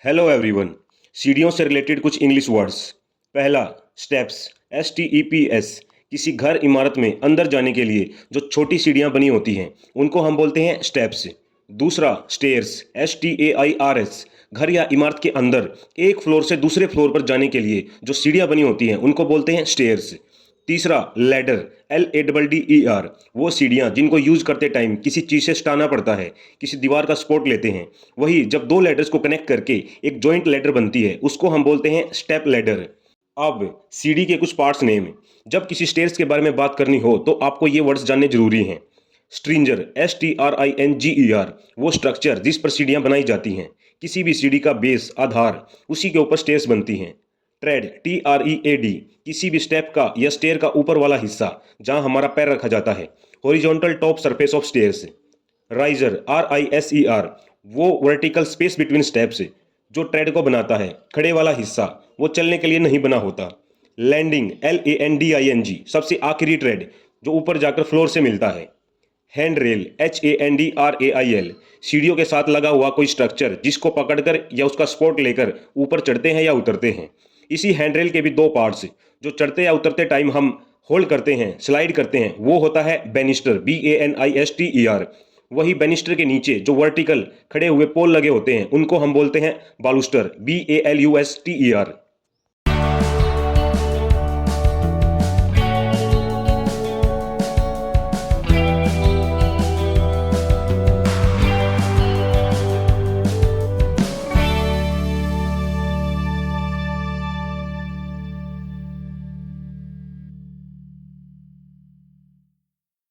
Hello everyone. सीढ़ियों से related कुछ इंग्लिश वर्ड्स। पहला, स्टेप्स, STEPS। किसी घर इमारत में अंदर जाने के लिए जो छोटी सीढ़ियां बनी होती हैं उनको हम बोलते हैं स्टेप्स। दूसरा, स्टेयर्स, STAIRS। घर या इमारत के अंदर एक फ्लोर से दूसरे फ्लोर पर जाने के लिए जो सीढ़ियां बनी होती हैं उनको बोलते हैं स्टेयर्स। तीसरा, लैडर, LADDER। वो सीढ़ियाँ जिनको यूज करते टाइम किसी चीज़ से सटाना पड़ता है, किसी दीवार का सपोर्ट लेते हैं। वही जब दो लैडर्स को कनेक्ट करके एक जॉइंट लैडर बनती है उसको हम बोलते हैं स्टेप लैडर। अब सीढ़ी के कुछ पार्ट्स नेम। जब किसी स्टेयर्स के बारे में बात करनी हो तो आपको ये वर्ड्स जानने जरूरी हैं। स्ट्रिंजर, STRINGER। वो स्ट्रक्चर जिस पर सीढ़ियाँ बनाई जाती हैं। किसी भी सीढ़ी का बेस, आधार, उसी के ऊपर स्टेयर्स बनती हैं। Trade, TREAD। किसी भी स्टेप का या स्टेयर का ऊपर वाला हिस्सा जहां हमारा पैर रखा जाता है। Horizontal top surface of stairs. Riser, RISER। वो वर्टिकल स्पेस बिटवीन स्टेप्स जो ट्रेड को बनाता है। खड़े वाला हिस्सा वो चलने के लिए नहीं बना होता। Landing, LANDING। सबसे आखिरी ट्रेड जो ऊपर जाकर फ्लोर से मिलता है। Hand rail, HANDRAIL। सीढ़ियों के साथ लगा हुआ कोई स्ट्रक्चर जिसको पकड़कर या उसका सपोर्ट लेकर ऊपर चढ़ते हैं या उतरते हैं। इसी हैंड रेल के भी दो पार्ट्स जो चढ़ते या उतरते टाइम हम होल्ड करते हैं, स्लाइड करते हैं, वो होता है बैनिस्टर, BANISTER। वही बैनिस्टर के नीचे जो वर्टिकल खड़े हुए पोल लगे होते हैं उनको हम बोलते हैं बालूस्टर, BALUSTER।